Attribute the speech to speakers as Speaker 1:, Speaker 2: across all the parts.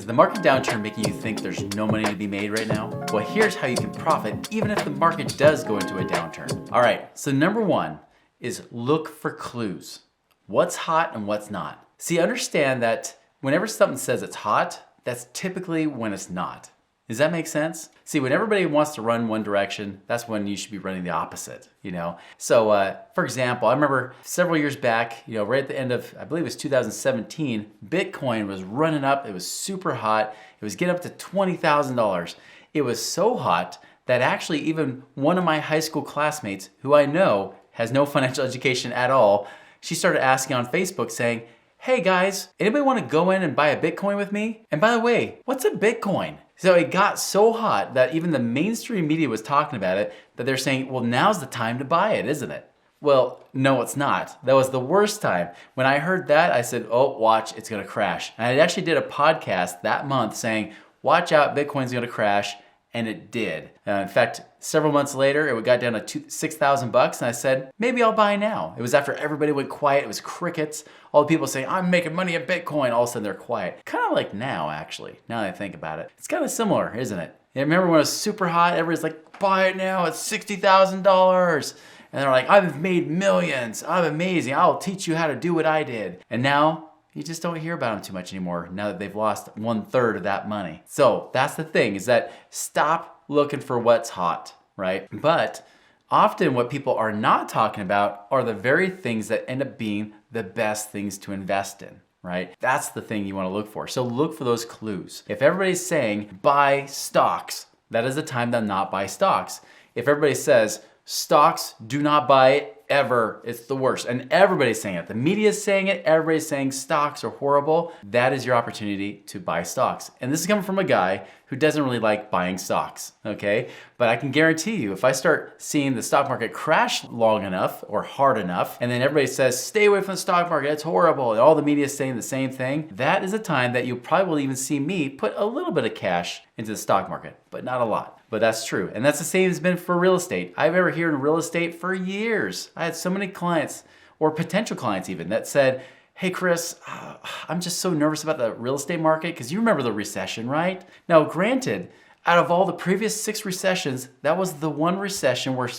Speaker 1: Is the market downturn making you think there's no money to be made right now? Well, here's how you can profit even if the market does go into a downturn. All right, so number one is look for clues. What's hot and what's not. See, understand that whenever something says it's hot, that's typically when it's not. Does that make sense? See, when everybody wants to run one direction, that's when you should be running the opposite, So, for example, I remember several years back, right at the end of, I believe it was 2017, Bitcoin was running up. It was super hot. It was getting up to $20,000. It was so hot that actually even one of my high school classmates, who I know has no financial education at all, she started asking on Facebook saying, "Hey guys, anybody want to go in and buy a Bitcoin with me? And by the way, what's a Bitcoin?" So it got so hot that even the mainstream media was talking about it, that they're saying, well, now's the time to buy it, isn't it? Well, no, it's not. That was the worst time. When I heard that, I said, oh, watch, it's gonna crash. And I actually did a podcast that month saying, watch out, Bitcoin's gonna crash. And it did. In fact, several months later, it got down to $6,000, and I said, maybe I'll buy now. It was after everybody went quiet. It was crickets. All the people saying, I'm making money at Bitcoin. All of a sudden, they're quiet. Kind of like now, actually, now that I think about it. It's kind of similar, isn't it? And remember when it was super hot, everybody's like, buy it now, it's $60,000. And they're like, I've made millions. I'm amazing. I'll teach you how to do what I did. And now, you just don't hear about them too much anymore now that they've lost 1/3 of that money. So that's the thing, is that stop looking for what's hot, right? But often what people are not talking about are the very things that end up being the best things to invest in, right? That's the thing you want to look for. So look for those clues. If everybody's saying buy stocks, that is the time to not buy stocks. If everybody says stocks, do not buy it ever, it's the worst. And everybody's saying it. The media is saying it. Everybody's saying stocks are horrible. That is your opportunity to buy stocks. And this is coming from a guy who doesn't really like buying stocks, okay? But I can guarantee you, if I start seeing the stock market crash long enough or hard enough, and then everybody says, stay away from the stock market, it's horrible, and all the media is saying the same thing, that is a time that you probably will even see me put a little bit of cash into the stock market, but not a lot. But that's true. And that's the same as been for real estate. I've ever here in real estate for years. I had so many clients, or potential clients even, that said, hey Chris, I'm just so nervous about the real estate market, because you remember the recession, right? Now granted, out of all the previous 6 recessions, that was the one recession where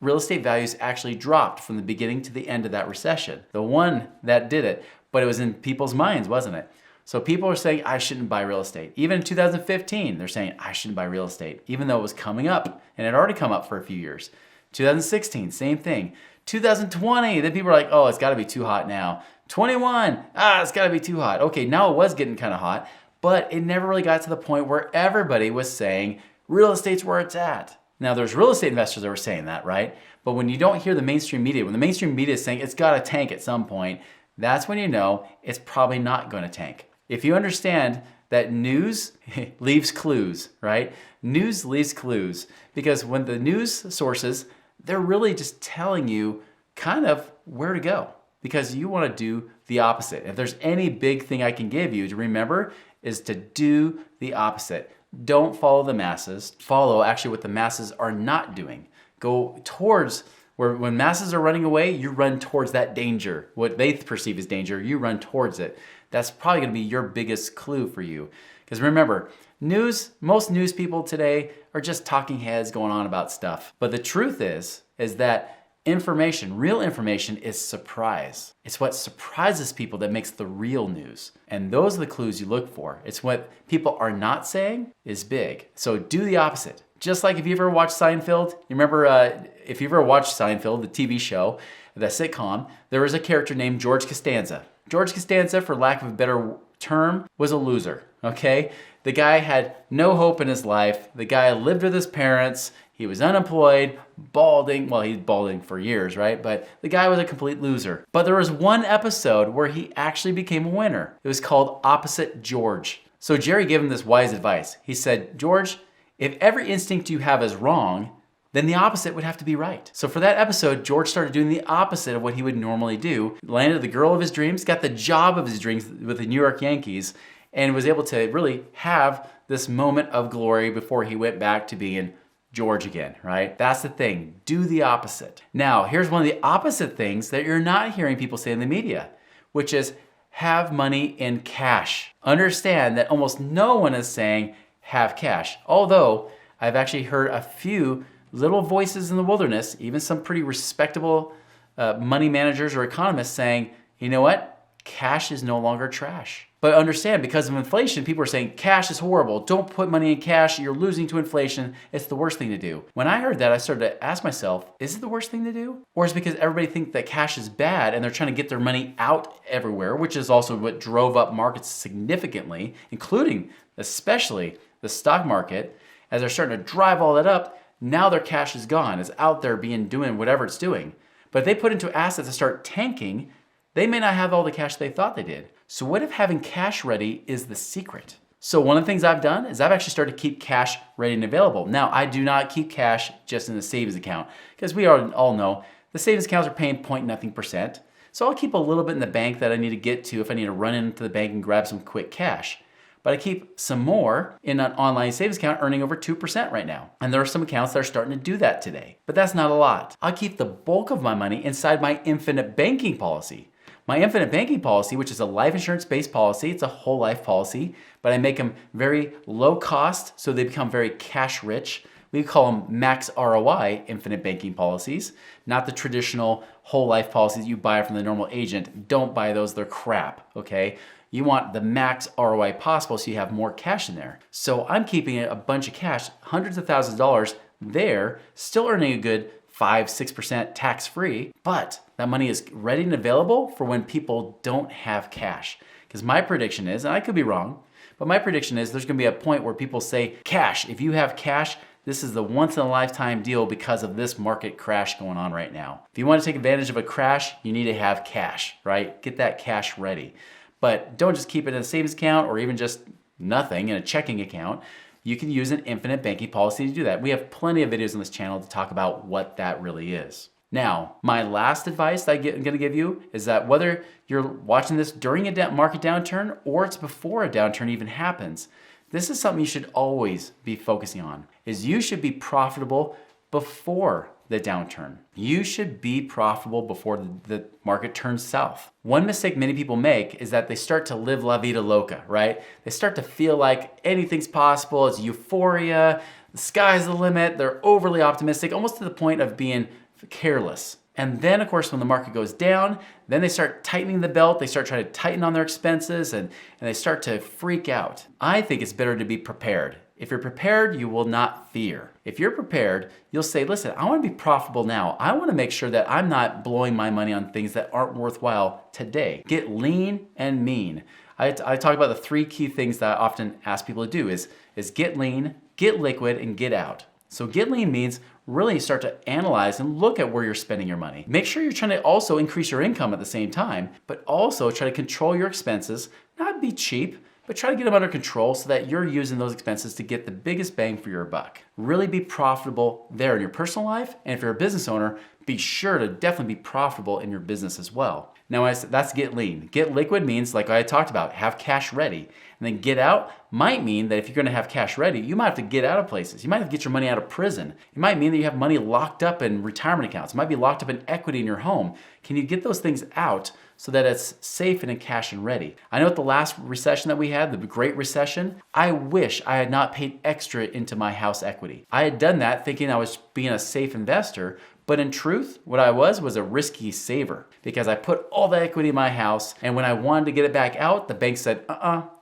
Speaker 1: real estate values actually dropped from the beginning to the end of that recession. The one that did it, but it was in people's minds, wasn't it? So people are saying, I shouldn't buy real estate. Even in 2015, they're saying, I shouldn't buy real estate, even though it was coming up, and it had already come up for a few years. 2016, same thing. 2020, then people are like, oh, it's gotta be too hot now. 21, it's gotta be too hot. Okay, now it was getting kind of hot, but it never really got to the point where everybody was saying, real estate's where it's at. Now there's real estate investors that were saying that, right? But when you don't hear the mainstream media, when the mainstream media is saying it's gotta tank at some point, that's when you know it's probably not gonna tank. If you understand that news leaves clues, right? News leaves clues, because when the news sources, they're really just telling you kind of where to go, because you want to do the opposite. If there's any big thing I can give you to remember, is to do the opposite. Don't follow the masses. Follow actually what the masses are not doing. Go towards where, when masses are running away, you run towards that danger. What they perceive as danger, you run towards it. That's probably gonna be your biggest clue for you. Because remember, most news people today are just talking heads going on about stuff. But the truth is that information, real information, is surprise. It's what surprises people that makes the real news. And those are the clues you look for. It's what people are not saying is big. So do the opposite. Just like if you ever watched Seinfeld, you remember if you ever watched Seinfeld, the TV show, the sitcom, there was a character named George Costanza. George Costanza, for lack of a better term, was a loser, okay? The guy had no hope in his life. The guy lived with his parents. He was unemployed, balding. Well, he's balding for years, right? But the guy was a complete loser. But there was one episode where he actually became a winner. It was called Opposite George. So Jerry gave him this wise advice. He said, George, if every instinct you have is wrong, then the opposite would have to be right. So for that episode, George started doing the opposite of what he would normally do, landed the girl of his dreams, got the job of his dreams with the New York Yankees, and was able to really have this moment of glory before he went back to being George again, right? That's the thing, do the opposite. Now, here's one of the opposite things that you're not hearing people say in the media, which is, have money in cash. Understand that almost no one is saying have cash. Although I've actually heard a few little voices in the wilderness, even some pretty respectable money managers or economists saying, you know what? Cash is no longer trash. But understand, because of inflation, people are saying cash is horrible. Don't put money in cash. You're losing to inflation. It's the worst thing to do. When I heard that, I started to ask myself, is it the worst thing to do? Or is it because everybody thinks that cash is bad and they're trying to get their money out everywhere, which is also what drove up markets significantly, including especially the stock market. As they're starting to drive all that up, now their cash is gone. It's out there doing whatever it's doing. But if they put into assets that start tanking, they may not have all the cash they thought they did. So what if having cash ready is the secret? So one of the things I've done is I've actually started to keep cash ready and available. Now, I do not keep cash just in the savings account because we all know the savings accounts are paying point nothing percent. So I'll keep a little bit in the bank that I need to get to if I need to run into the bank and grab some quick cash. But I keep some more in an online savings account earning over 2% right now. And there are some accounts that are starting to do that today. But that's not a lot. I'll keep the bulk of my money inside my infinite banking policy. My infinite banking policy, which is a life insurance-based policy, it's a whole life policy, but I make them very low cost, so they become very cash rich. We call them max ROI infinite banking policies, not the traditional whole life policies you buy from the normal agent. Don't buy those, they're crap, okay? You want the max ROI possible so you have more cash in there. So I'm keeping a bunch of cash, hundreds of thousands of dollars there, still earning a good 5-6% tax-free, but that money is ready and available for when people don't have cash. Because my prediction is, and I could be wrong, but my prediction is there's gonna be a point where people say, cash, if you have cash, this is the once in a lifetime deal because of this market crash going on right now. If you want to take advantage of a crash, you need to have cash, right? Get that cash ready. But don't just keep it in a savings account or even just nothing in a checking account. You can use an infinite banking policy to do that. We have plenty of videos on this channel to talk about what that really is. Now, my last advice that I'm gonna give you is that whether you're watching this during a market downturn or it's before a downturn even happens, this is something you should always be focusing on, is you should be profitable before the downturn. You should be profitable before the market turns south. One mistake many people make is that they start to live la vida loca, right? They start to feel like anything's possible, it's euphoria, the sky's the limit, they're overly optimistic, almost to the point of being careless. And then, of course, when the market goes down, then they start tightening the belt, they start trying to tighten on their expenses, and they start to freak out. I think it's better to be prepared. If you're prepared, you will not fear. If you're prepared, you'll say, listen, I want to be profitable now. I want to make sure that I'm not blowing my money on things that aren't worthwhile today. Get lean and mean. I talk about the 3 key things that I often ask people to do is get lean, get liquid, and get out. So get lean means really start to analyze and look at where you're spending your money. Make sure you're trying to also increase your income at the same time, but also try to control your expenses, not be cheap, but try to get them under control so that you're using those expenses to get the biggest bang for your buck. Really be profitable there in your personal life, and if you're a business owner, be sure to definitely be profitable in your business as well. Now, that's get lean. Get liquid means, like I talked about, have cash ready. And then get out might mean that if you're gonna have cash ready, you might have to get out of places. You might have to get your money out of prison. It might mean that you have money locked up in retirement accounts. It might be locked up in equity in your home. Can you get those things out so that it's safe and in cash and ready? I know at the last recession that we had, the Great Recession, I wish I had not paid extra into my house equity. I had done that thinking I was being a safe investor, but in truth, what I was a risky saver because I put all the equity in my house, and when I wanted to get it back out, the bank said,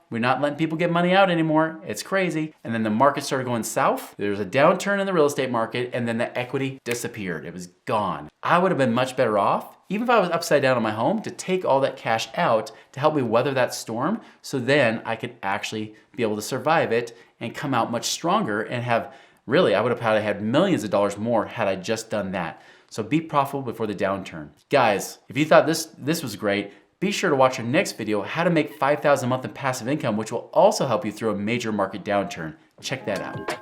Speaker 1: we're not letting people get money out anymore. It's crazy. And then the market started going south. There was a downturn in the real estate market, and then the equity disappeared. It was gone. I would have been much better off, even if I was upside down on my home, to take all that cash out to help me weather that storm, so then I could actually be able to survive it and come out much stronger and have, really, I would have probably had millions of dollars more had I just done that. So be profitable before the downturn. Guys, if you thought this was great, be sure to watch our next video, how to make $5,000 a month in passive income, which will also help you through a major market downturn. Check that out.